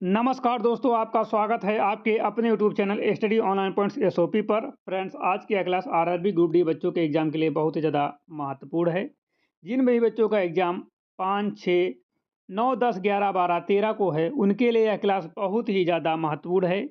नमस्कार दोस्तों, आपका स्वागत है आपके अपने YouTube channel study online points SOP पर। फ्रेंड्स, आज की यह क्लास आरआरबी ग्रुप डी बच्चों के एग्जाम के लिए बहुत ही ज़्यादा महत्वपूर्ण है। जिन भी बच्चों का एग्जाम 5, 6, 9, 10, 11, 12, 13 को है, उनके लिए यह क्लास बहुत ही ज़्यादा महत्वपूर्ण है।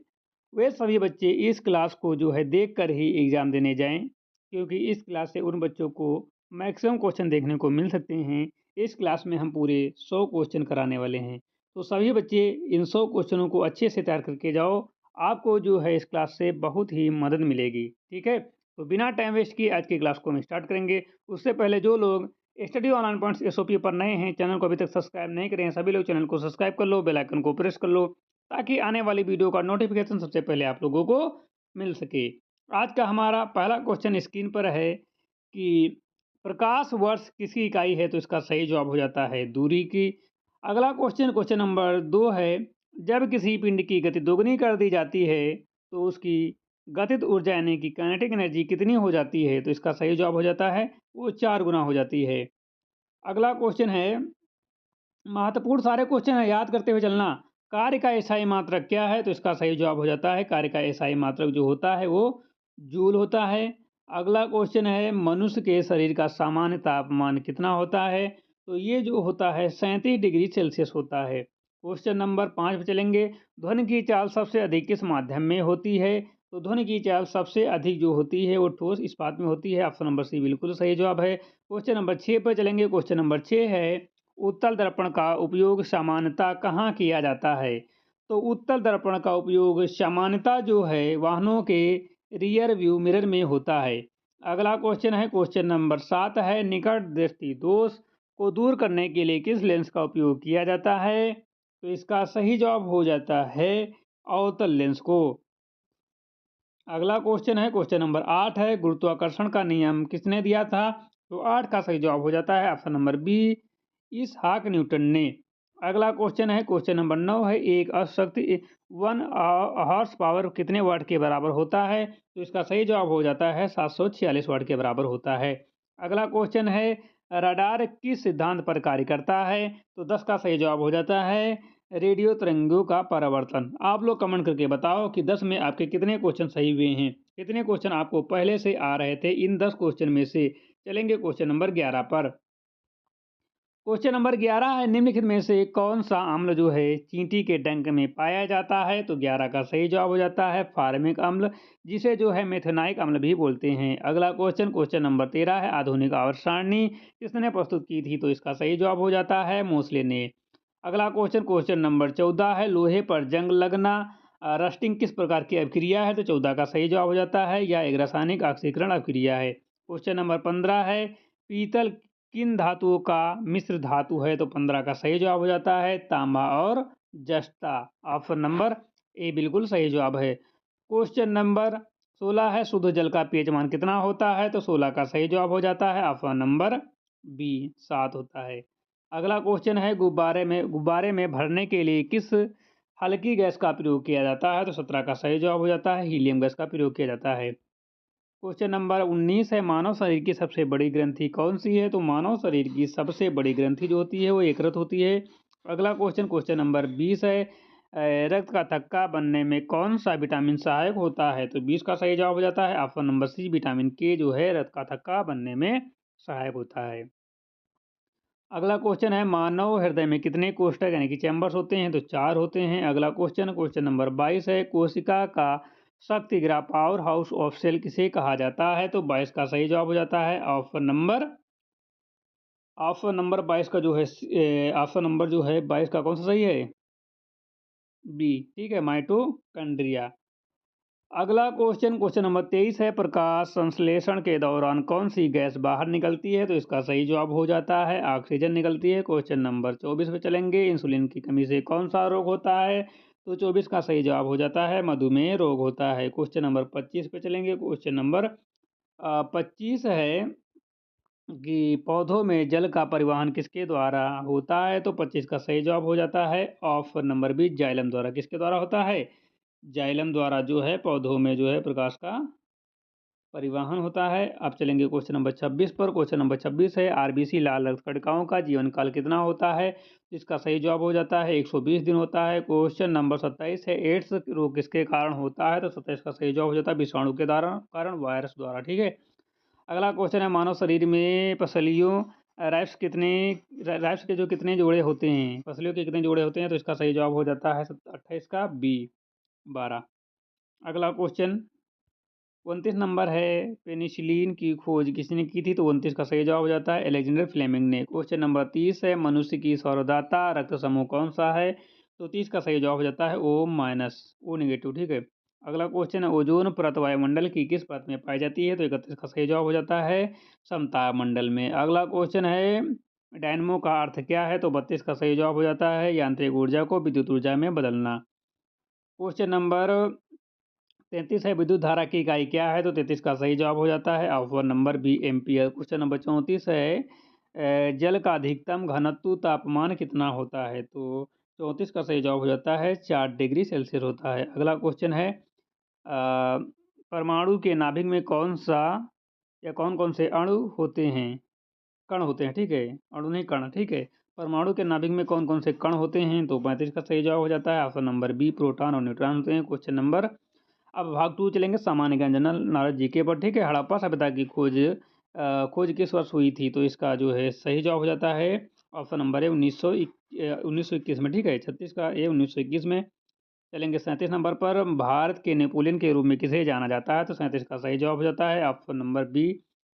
वे सभी बच्चे इस क्लास को जो है देख कर ही एग्ज़ाम देने जाएँ, क्योंकि इस क्लास से उन बच्चों को मैक्सिमम क्वेश्चन देखने को मिल सकते हैं। इस क्लास में हम पूरे 100 क्वेश्चन कराने वाले हैं। तो सभी बच्चे इन 100 क्वेश्चनों को अच्छे से तैयार करके जाओ। आपको जो है इस क्लास से बहुत ही मदद मिलेगी, ठीक है? तो बिना टाइम वेस्ट किए आज की क्लास को हम स्टार्ट करेंगे। उससे पहले जो लोग स्टडी ऑनलाइन पॉइंट्स एसओपी पर नए हैं, चैनल को अभी तक सब्सक्राइब नहीं करे हैं, सभी लोग चैनल को सब्सक्राइब कर लो, बेल आइकन को प्रेस कर लो, ताकि आने वाली वीडियो का नोटिफिकेशन सबसे पहले आप लोगों को मिल सके। आज का हमारा पहला क्वेश्चन स्क्रीन पर है कि प्रकाश वर्ष किसकी इकाई है? तो इसका सही जवाब हो जाता है दूरी की। अगला क्वेश्चन नंबर 2 है, जब किसी पिंड की गति दोगुनी कर दी जाती है, तो उसकी गतिज ऊर्जा यानी कि काइनेटिक एनर्जी कितनी हो जाती है? तो इसका सही जवाब हो जाता है, वो 4 गुना हो जाती है। अगला क्वेश्चन है, महत्वपूर्ण सारे क्वेश्चन है, याद करते हुए चलना। कार्य का एसआई मात्रक क्या है? तो इसका सही जवाब हो जाता है, कार्य का एसआई मात्रक जो होता है वो जूल होता है। अगला क्वेश्चन है, मनुष्य के शरीर का सामान्य तापमान कितना होता है? तो ये जो होता है 37 डिग्री सेल्सियस होता है। क्वेश्चन नंबर 5 पे चलेंगे। ध्वनि की चाल सबसे अधिक किस माध्यम में होती है? तो ध्वनि की चाल सबसे अधिक जो होती है वो ठोस इस्पात में होती है। ऑप्शन नंबर सी बिल्कुल सही जवाब है। क्वेश्चन नंबर 6 पर चलेंगे। क्वेश्चन नंबर 6 है, उत्तल दर्पण का उपयोग सामान्यतः कहाँ किया जाता है? तो उत्तल दर्पण का उपयोग सामान्यतः जो है वाहनों के रियर व्यू मिरर में होता है। अगला क्वेश्चन है, क्वेश्चन नंबर 7 है, निकट दृष्टि दोष को दूर करने के लिए किस लेंस का उपयोग किया जाता है? तो इसका सही जवाब हो जाता है अवतल लेंस को। अगला क्वेश्चन है, क्वेश्चन नंबर 8 है, गुरुत्वाकर्षण का नियम किसने दिया था? तो 8 का सही जवाब हो जाता है ऑप्शन नंबर बी, इसहाक न्यूटन ने। अगला क्वेश्चन है, क्वेश्चन नंबर 9 है, एक अशक्ति 1 हॉर्स पावर कितने वाट के बराबर होता है? तो इसका सही जवाब हो जाता है 746 वाट के बराबर होता है। अगला क्वेश्चन है, रडार किस सिद्धांत पर कार्य करता है? तो 10 का सही जवाब हो जाता है रेडियो तरंगों का परावर्तन। आप लोग कमेंट करके बताओ कि 10 में आपके कितने क्वेश्चन सही हुए हैं, कितने क्वेश्चन आपको पहले से आ रहे थे इन 10 क्वेश्चन में से। चलेंगे क्वेश्चन नंबर 11 पर। क्वेश्चन नंबर 11 है, निम्नलिखित में से कौन सा अम्ल जो है चींटी के डंक में पाया जाता है? तो 11 का सही जवाब हो जाता है फार्मिक अम्ल, जिसे जो है मेथेनाइक अम्ल भी बोलते हैं। अगला क्वेश्चन, क्वेश्चन नंबर 13 है, आधुनिक आवर्त सारणी किसने प्रस्तुत की थी? तो इसका सही जवाब हो जाता है मोसले ने। अगला क्वेश्चन, क्वेश्चन नंबर 14 है, लोहे पर जंग लगना रस्टिंग किस प्रकार की अभिक्रिया है? तो 14 का सही जवाब हो जाता है, यह एक रासायनिक ऑक्सीकरण अभिक्रिया है। क्वेश्चन नंबर 15 है, पीतल किन धातुओं का मिश्र धातु है? तो 15 का सही जवाब हो जाता है तांबा और जस्ता। ऑप्शन नंबर ए बिल्कुल सही जवाब है। क्वेश्चन नंबर 16 है, शुद्ध जल का पीएच मान कितना होता है? तो 16 का सही जवाब हो जाता है ऑप्शन नंबर बी 7 होता है। अगला क्वेश्चन है, गुब्बारे में भरने के लिए किस हल्की गैस का प्रयोग किया जाता है? तो 17 का सही जवाब हो जाता है हीलियम गैस का प्रयोग किया जाता है। क्वेश्चन नंबर 19 है, मानव शरीर की सबसे बड़ी ग्रंथि कौन सी है? तो मानव शरीर की सबसे बड़ी ग्रंथि जो होती है वो यकृत होती है। अगला क्वेश्चन, क्वेश्चन नंबर 20 है, रक्त का थक्का बनने में कौन सा विटामिन सहायक होता है? तो 20 का सही जवाब हो जाता है ऑप्शन नंबर सी, विटामिन के जो है रक्त का थक्का बनने में सहायक होता है। अगला क्वेश्चन है, मानव हृदय में कितने कोष्ठक यानी कि चैम्बर्स होते हैं? तो 4 होते हैं। अगला क्वेश्चन, क्वेश्चन नंबर 22 है, कोशिका का शक्तिग्राह पावर हाउस ऑफ सेल किसे कहा जाता है? तो 22 का सही जवाब हो जाता है ऑप्शन नंबर 22 का जो है ऑप्शन नंबर जो है 22 का कौन सा सही है? बी, ठीक है, माइटोकॉन्ड्रिया। अगला क्वेश्चन, क्वेश्चन नंबर 23 है, प्रकाश संश्लेषण के दौरान कौन सी गैस बाहर निकलती है? तो इसका सही जवाब हो जाता है ऑक्सीजन निकलती है। क्वेश्चन नंबर 24 पे चलेंगे, इंसुलिन की कमी से कौन सा रोग होता है? तो 24 का सही जवाब हो जाता है मधुमेह रोग होता है। क्वेश्चन नंबर 25 पे चलेंगे। क्वेश्चन नंबर 25 है कि पौधों में जल का परिवहन किसके द्वारा होता है? तो 25 का सही जवाब हो जाता है ऑप्शन नंबर बी, जाइलम द्वारा। किसके द्वारा होता है? जाइलम द्वारा जो है पौधों में जो है प्रकाश का परिवहन होता है। अब चलेंगे क्वेश्चन नंबर 26 पर। क्वेश्चन नंबर 26 है आरबीसी लाल रक्त कणिकाओं का जीवन काल कितना होता है? इसका सही जवाब हो जाता है 120 दिन होता है। क्वेश्चन नंबर 27 है एड्स रोग किसके कारण होता है? तो 27 का सही जवाब हो जाता है विषाणु के द्वारा कारण वायरस द्वारा। ठीक है। अगला क्वेश्चन है मानव शरीर में पसलियों रैप्स के जो कितने जोड़े होते हैं? पसलियों के कितने जोड़े होते हैं? तो इसका सही जवाब हो जाता है 28 का बी 12। अगला क्वेश्चन 29 नंबर है पेनिसिलिन की खोज किसने की थी? तो 29 का सही जवाब हो जाता है एलेक्जेंडर फ्लेमिंग ने। क्वेश्चन नंबर 30 है मनुष्य की सौरदाता रक्त समूह कौन सा है? तो 30 का सही जवाब हो जाता है O नेगेटिव। ठीक है। अगला क्वेश्चन है ओजोन परत वायुमंडल की किस परत में पाई जाती है? तो 31 का सही जवाब हो जाता है समताप मंडल में। अगला क्वेश्चन है डायनमो का अर्थ क्या है? तो 32 का सही जवाब हो जाता है यांत्रिक ऊर्जा को विद्युत ऊर्जा में बदलना। क्वेश्चन नंबर 33 है विद्युत धारा की इकाई क्या है? तो 33 का सही जवाब हो जाता है option number B ampere. Question number 34 है जल का अधिकतम घनत्व तापमान कितना होता है? तो 34 का सही जवाब हो जाता है 4 डिग्री सेल्सियस होता है। अगला क्वेश्चन है परमाणु के नाभिक में कौन सा या कौन कौन से अणु होते हैं? कण होते हैं। ठीक है। अणु नहीं कण। ठीक है। परमाणु के नाभिक में कौन कौन से कण होते हैं? तो 35 का सही जवाब हो जाता है ऑप्शन नंबर बी प्रोटॉन और न्यूट्रॉन होते हैं। क्वेश्चन नंबर अब भाग 2 चलेंगे सामान्य ज्ञान जनरल नॉलेज जीके पर। ठीक है। हड़प्पा सभ्यता की खोज किस वर्ष हुई थी? तो इसका जो है सही जवाब हो जाता है ऑप्शन नंबर है 1921 में। ठीक है। 36 का ए 1921 में। चलेंगे 37 नंबर पर भारत के नेपोलियन के रूप में किसे जाना जाता है? तो 37 का सही जवाब हो जाता है ऑप्शन नंबर बी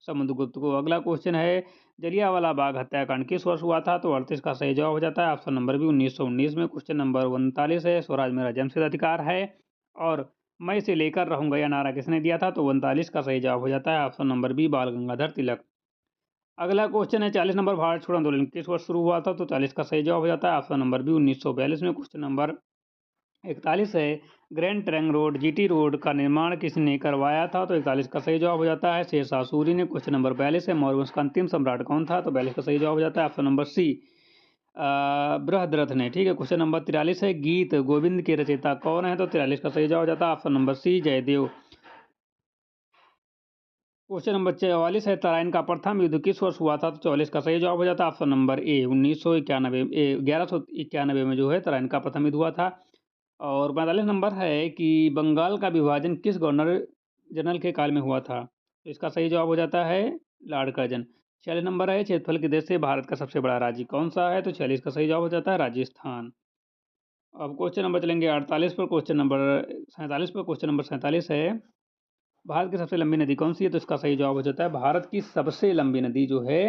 समुद्रगुप्त को। अगला क्वेश्चन है जलियांवाला बाग हत्याकांड किस वर्ष हुआ था? तो 38 का सही जवाब हो जाता है ऑप्शन नंबर बी 1919 में। क्वेश्चन नंबर 39 है स्वराज मेरा जन्मसिद्ध अधिकार है और मैं इसे लेकर रहूंगा यह नारा किसने दिया था? तो 39 का सही जवाब हो जाता है ऑप्शन नंबर बी बाल गंगाधर तिलक। अगला क्वेश्चन है 40 नंबर भारत छोड़ो आंदोलन किस वर्ष शुरू हुआ था? तो 40 का सही जवाब हो जाता है ऑप्शन नंबर बी 1942 में। क्वेश्चन नंबर 41 है grand trunk road GT road का निर्माण किसने करवाया था? तो 41 का सही जवाब हो जाता है शेरशाह सूरी ने। क्वेश्चन नंबर 42 है मौर्य वंश का अंतिम सम्राट कौन था? तो 42 का सही जवाब हो जाता है ऑप्शन नंबर सी बृहद्रथ ने। ठीक है। क्वेश्चन नंबर 43 है गीत गोविंद के रचयिता कौन है? तो 43 का सही जवाब हो जाता है option number C Jayadev. Question number 44 है तराइन का प्रथम युद्ध किस वर्ष हुआ था? तो 44 का सही जवाब हो जाता है ऑप्शन नंबर ए 1991 1191 में जो है तराइन का प्रथम युद्ध हुआ था। और 45 नंबर है कि बंगाल का विभाजन किस गवर्नर जनरल के काल में हुआ था? तो इसका सही जवाब हो जाता है लॉर्ड कर्जन। 46 नंबर है क्षेत्रफल के देश से भारत का सबसे बड़ा राज्य कौन सा है? तो 46 का सही जवाब हो जाता है राजस्थान। अब क्वेश्चन नंबर चलेंगे 48 पर। क्वेश्चन नंबर 47 पर। क्वेश्चन नंबर 47 है भारत की सबसे लंबी नदी कौन सी है? तो इसका सही जवाब हो जाता है भारत की सबसे लंबी नदी जो है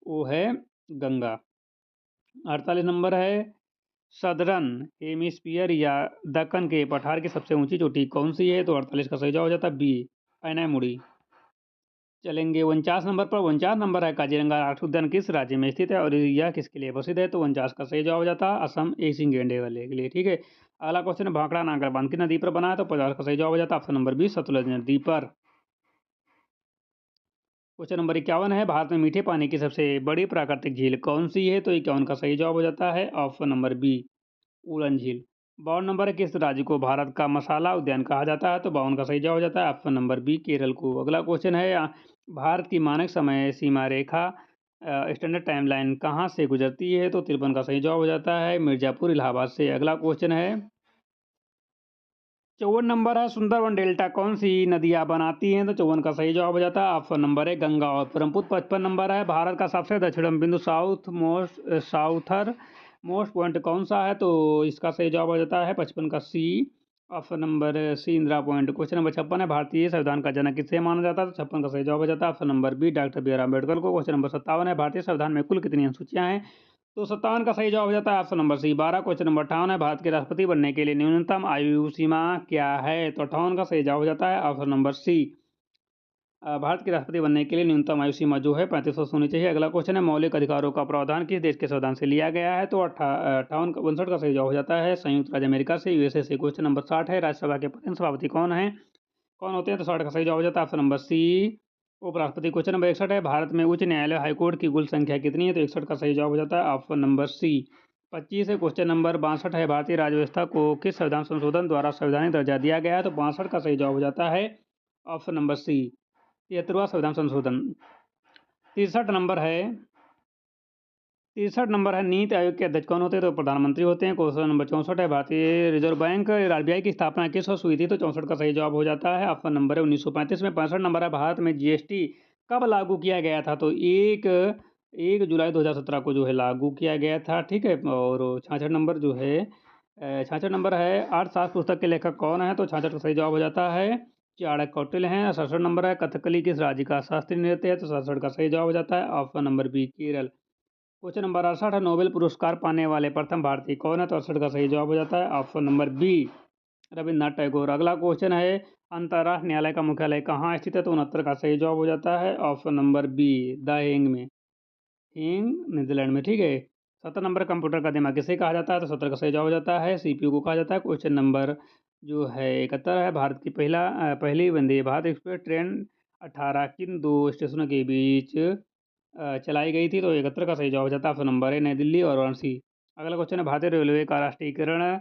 वो है गंगा। 48 नंबर है सदरन हेमिस्फीयर या दक्कन के पठार की सबसे ऊंची चोटी कौन सी है? तो 48 का सही जवाब हो जाता है बी अनामुड़ी। चलेंगे 49 नंबर पर। 49 नंबर है काजीरंगा राष्ट्रीय उद्यान किस राज्य में स्थित है और यह किसके लिए प्रसिद्ध है? तो 49 का सही जवाब हो जाता है असम एशियन गेंडे वाले के लिए। ठीक है। अगला क्वेश्चन है भाखड़ा नागर बांध की नदी पर बना है? तो 50 का सही जवाब हो जाता है ऑप्शन नंबर बी सतलुज नदी पर। क्वेश्चन नंबर 51 है भारत में मीठे पानी की सबसे बड़ी प्राकृतिक झील कौन सी है? तो 51 का सही जवाब हो जाता है ऑप्शन नंबर बी उड़न झील। 52 नंबर है किस राज्य को भारत का मसाला उद्यान कहा जाता है? तो 52 का सही जवाब हो जाता है ऑप्शन नंबर बी केरल को। अगला क्वेश्चन है भारत की मानक समय सीमा रेखा स्टैंडर्ड टाइमलाइन कहाँ से गुजरती है? तो 53 का सही जवाब हो जाता है मिर्जापुर इलाहाबाद से। अगला क्वेश्चन है 54 नंबर है सुंदरवन डेल्टा कौन सी नदियां बनाती हैं? तो 54 का सही जवाब हो जाता है ऑप्शन नंबर है गंगा और ब्रह्मपुत्र। 55 नंबर है भारत का सबसे दक्षिणम बिंदु साउथर मोस्ट पॉइंट कौन सा है? तो इसका सही जवाब हो जाता है 55 का C option number C Indira Point. Question number 56 है भारतीय संविधान का जनक किसे माना जाता है? तो 56 का सही जवाब हो जाता है option number B doctor B R Ambedkar को। क्वेश्चन नंबर 57 है भारतीय संविधान में कुल कितनी अनुसूचियां हैं? तो 57 का सही जवाब हो जाता है option number C 12। Question number 58 है भारत के राष्ट्रपति बनने के लिए न्यूनतम आयु सीमा क्या है? तो 58 का सही जवाब हो जाता है ऑप्शन नंबर सी भारत के राष्ट्रपति बनने के लिए न्यूनतम आयु सीमा जो है 35 वर्ष होनी चाहिए। अगला क्वेश्चन है मौलिक अधिकारों का प्रावधान किस देश के संविधान से लिया गया है? तो 58 का सही जवाब हो जाता है संयुक्त राज्य अमेरिका से यूएसए से। क्वेश्चन नंबर 60 है राज्यसभा के प्रथम सभापति कौन होते हैं? तो 60 का सही जवाब हो जाता है ऑप्शन नंबर सी उपराष्ट्रपति। क्वेश्चन नंबर 61 है भारत में उच्च न्यायालय हाईकोर्ट की कुल संख्या कितनी है? तो 61 का सही जवाब हो जाता है ऑप्शन नंबर सी 25 है। क्वेश्चन नंबर 62 है भारतीय राज्य व्यवस्था को किस संविधान संशोधन द्वारा संवैधानिक दर्जा दिया गया है? तो 62 का सही जवाब हो जाता है ऑप्शन नंबर सी 73वां संविधान संशोधन। 63 नंबर है नीति आयोग के अध्यक्ष कौन होते हैं? तो प्रधानमंत्री होते हैं। क्वेश्चन नंबर 64 है भारतीय रिजर्व बैंक आरबीआई की स्थापना किस वर्ष हुई थी? तो 64 का सही जवाब हो जाता है। ऑप्शन नंबर है 1935 में। 65 नंबर है भारत में जीएसटी कब लागू किया गया था? तो 1 जुलाई 2017 को जो है लागू किया गया था, ठीक है। और 66 नंबर जो है 66 नंबर है अर्थशास्त्र पुस्तक के लेखक कौन है? तो 66 का सही जवाब हो जाता है चाणक्य कौटिल्य हैं। 67 नंबर है कथकली किस राज्य का शास्त्रीय नृत्य है? तो 67 का सही जवाब हो जाता है option number B Kerala. Question number 68 है नोबेल पुरस्कार पाने वाले प्रथम भारतीय कौन है? तो 68 का सही जवाब हो जाता है option number B Rabindranath Tagore. अगला क्वेश्चन है अंतर्राष्ट्रीय न्यायालय का मुख्यालय कहाँ स्थित है? तो 69 का सही जवाब हो जाता है option number be the Hague में, हेग नीदरलैंड में, ठीक है। 70 नंबर कंप्यूटर का दिमाग किसे कहा जाता है? तो 70 का सही जवाब हो जाता है सीपीयू को कहा जाता है। क्वेश्चन नंबर जो है 71 है भारत की पहली वंदे भारत एक्सप्रेस ट्रेन 18 किन दो स्टेशनों के बीच चलाई गई थी? तो 71 का सही जवाब हो जाता है ऑप्शन नंबर ए नई दिल्ली और वाराणसी। अगला क्वेश्चन है भारतीय रेलवे का राष्ट्रीयकरण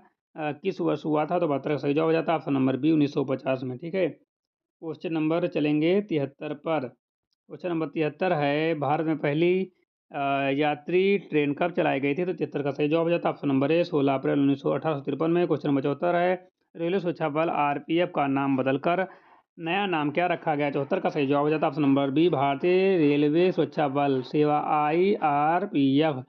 किस वर्ष हुआ था? तो 72 का सही जवाब हो जाता है ऑप्शन नंबर बी 1950 में, ठीक है। क्वेश्चन नंबर चलेंगे 73 पर। क्वेश्चन नंबर 73 है भारत में पहली यात्री ट्रेन कब चलाई गई थी? तो 73 का सही जवाब हो जाता है ऑप्शन नंबर ए 16 अप्रैल 1853 में। क्वेश्चन नंबर 74 है रेलवे सुरक्षा बल आरपीएफ का नाम बदलकर नया नाम क्या रखा गया? 74 का सही जवाब हो जाता है ऑप्शन नंबर बी भारतीय रेलवे सुरक्षा बल सेवा IRPF।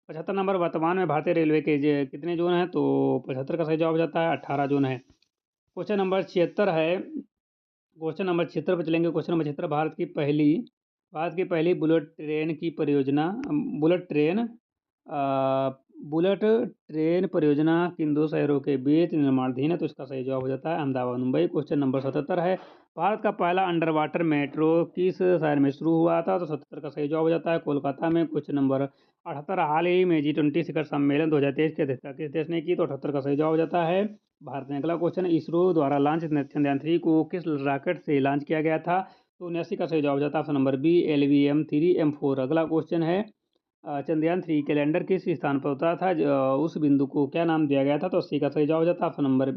75 नंबर वर्तमान में भारतीय रेलवे के कितने जोन हैं? तो 75 का सही जवाब हो जाता है 18 जोन है। क्वेश्चन नंबर 76 है क्वेश्चन नंबर 76 पर चलेंगे। क्वेश्चन नंबर 76 भारत की पहली बुलेट ट्रेन परियोजना किन दो शहरों के बीच निर्माणाधीन है? तो इसका सही जवाब हो जाता है अहमदाबाद मुंबई। क्वेश्चन नंबर 77 है भारत का पहला अंडर वाटर मेट्रो किस शहर में शुरू हुआ था? तो 77 का सही जवाब हो जाता है कोलकाता में। क्वेश्चन नंबर 78 हाल ही में G20 शिखर सम्मेलन 2023 की अध्यक्षता किस देश ने की? तो 78 का सही जवाब हो जाता है भारत में। अगला क्वेश्चन इसरो द्वारा लॉन्च चंद्रयान 3 को किस रॉकेट से लॉन्च किया गया था? तो 79 का सही जवाब हो जाता है ऑप्शन नंबर बी LVM-3M4। अगला क्वेश्चन है चंद्रयान 3 कैलेंडर किस स्थान पर उतरा था? उस बिंदु को क्या नाम दिया गया था? तो 80 का सही जवाब हो जाता है option number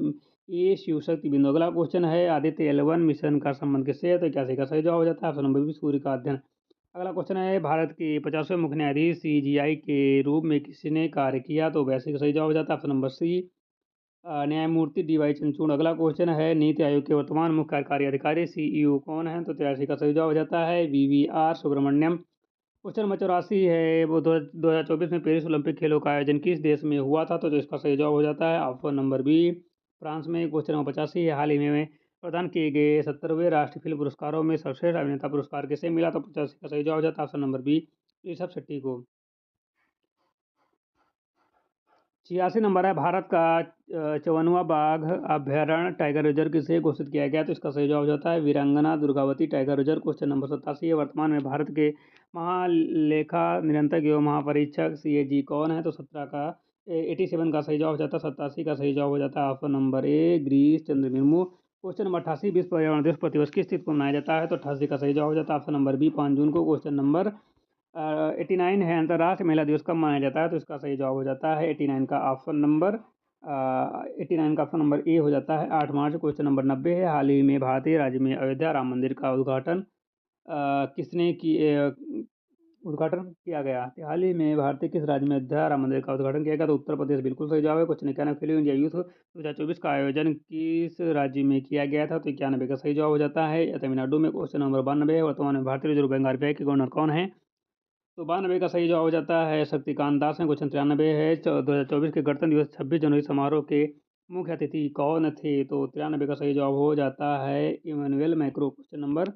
A Shiv Shakti बिंदु। अगला क्वेश्चन है आदित्य L1 मिशन का संबंध किससे है? तो 81 का सही जवाब हो जाता है ऑप्शन नंबर बी सूर्य का अध्ययन। अगला क्वेश्चन है भारत के 50वें मुख्य न्यायाधीश CGI के रूप में किसने कार्य किया? तो 82 का सही जवाब हो जाता है ऑप्शन नंबर सी न्यायमूर्ति DY चंद्रचूड़। अगला क्वेश्चन है नीति आयोग के वर्तमान मुख्य कार्यकारी अधिकारी CEO कौन है? तो 83 का सही जवाब हो जाता है VVR सुब्रमण्यम। क्वेश्चन नंबर 84 है वो 2024 में पेरिस ओलंपिक खेलों का आयोजन किस देश में हुआ था? तो इसका सही जवाब हो जाता है ऑप्शन नंबर बी फ्रांस में। क्वेश्चन नंबर 85 है हाल ही में प्रदान किए गए 70वें राष्ट्रीय फिल्म पुरस्कारों में सर्वश्रेष्ठ अभिनेता पुरस्कार किसे मिला? तो 85 का सही जवाब हो जाता है option number B Rishabh Shetty को। 86 नंबर है भारत का 54वां बाघ अभ्यारण्य टाइगर रिजर्व किसे घोषित किया गया? तो इसका सही जवाब हो जाता है वीरांगना Durgavati tiger reserve. Question number 87 है वर्तमान में भारत के महालेखा निरंतर एवं महापरीक्षक CAG कौन है? तो 87 का सही जवाब हो जाता है 87 का सही जवाब हो जाता है option number A Girish Chandra Murmu. Question number 88 विश्व पर्यावरण दिवस प्रतिवर्ष किस तिथि को मनाया जाता है? तो 88 का सही जवाब हो जाता है ऑप्शन नंबर बी 5 जून को। क्वेश्चन नंबर 89 है अंतर्राष्ट्रीय महिला दिवस कब मनाया जाता है? तो इसका सही जवाब हो जाता है 89 का ऑप्शन नंबर 89 का ऑप्शन नंबर ए हो जाता है 8 मार्च। क्वेश्चन नंबर 90 है हाल ही में भारतीय राज्य में अयोध्या राम मंदिर का उद्घाटन किया गया? हाल ही में भारतीय किस राज्य में अयोध्या राम मंदिर का उद्घाटन किया गया? तो उत्तर प्रदेश बिल्कुल सही जवाब है। क्वेश्चन 91 खेलो इंडिया यूथ 2024 का आयोजन किस राज्य में किया गया था? तो 91 का सही जवाब हो जाता है तमिलनाडु में। क्वेश्चन नंबर 92 है वर्तमान में भारतीय रिजर्व बैंक RBI के गवर्नर कौन है? तो 92 का सही जवाब हो जाता है शक्तिकांत दास है। क्वेश्चन 93 है 2024 के गणतंत्र दिवस 26 जनवरी समारोह के मुख्य अतिथि कौन थे? तो 93 का सही जवाब हो जाता है इमैनुअल मैक्रो। क्वेश्चन नंबर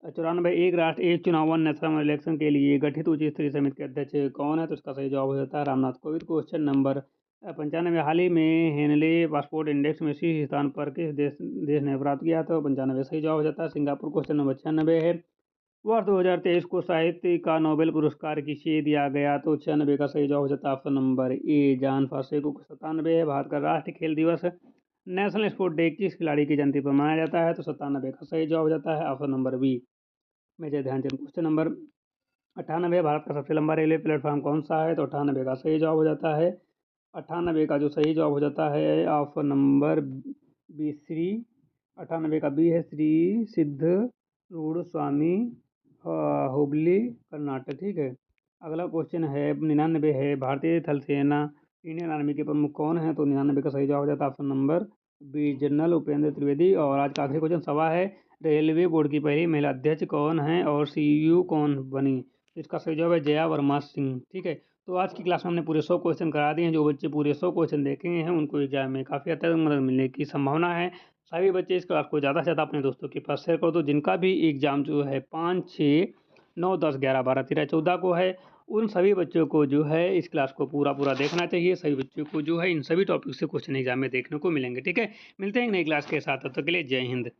94 एक राष्ट्र एक चुनाव वन नेशनल इलेक्शन के लिए गठित उच्च स्तरीय समिति के अध्यक्ष कौन है? तो इसका सही जवाब हो जाता है रामनाथ कोविंद। क्वेश्चन नंबर 95 हाल ही में हेनले पासपोर्ट इंडेक्स में शीर्ष स्थान पर किस देश ने प्राप्त किया? तो 95 सही जवाब हो जाता है सिंगापुर। क्वेश्चन नंबर 96 है वर्ष 2023 को साहित्य का नोबेल पुरस्कार किसे दिया गया? तो 96 का सही जवाब हो जाता है ऑप्शन नंबर ए जॉन फॉस्से को। 97 है भारत का राष्ट्रीय खेल दिवस नेशनल स्पोर्ट डे किस खिलाड़ी की जयंती पर मनाया जाता है? तो 97 का सही जवाब हो जाता है option number B major Dhyanchand. Question number 98 Bharat का सबसे लंबा रेलवे प्लेटफॉर्म कौन सा है? तो 98 का सही जवाब हो जाता है 98 का जो सही जवाब हो जाता है ऑप्शन नंबर बी श्री 98 का बी है श्री सिद्ध रूडस्वामी, हुबली, कर्नाटक। ठीक है। अगला क्वेश्चन है 99 है, भारतीय थल सेना इंडियन आर्मी के प्रमुख कौन है? तो 99 का सही जवाब हो जाता है option number B, general Upendra Trivedi. और आज का आखिरी क्वेश्चन सवा है, रेलवे बोर्ड की पहली महिला अध्यक्ष कौन है और सीईओ कौन बनी? तो इसका सही जवाब है जया वर्मा सिंह। ठीक है। तो आज की क्लास में हमने पूरे 100 क्वेश्चन करा दिए हैं। जो बच्चे पूरे 100 क्वेश्चन देखेंगे हैं उनको एग्जाम में काफ़ी हद तक मदद मिलने की संभावना है। सभी बच्चे इस क्लास को ज़्यादा से ज़्यादा अपने दोस्तों के पास शेयर कर दो। जिनका भी एग्ज़ाम जो है 5, 6, 9, 10, 11, 12, 13, 14 को है, उन सभी बच्चों को जो है इस क्लास को पूरा देखना चाहिए। सभी बच्चों को जो है इन सभी टॉपिक से क्वेश्चन एग्जाम में देखने को मिलेंगे। ठीक है। मिलते हैं एक नई क्लास के साथ, तब तक के लिए जय हिंद।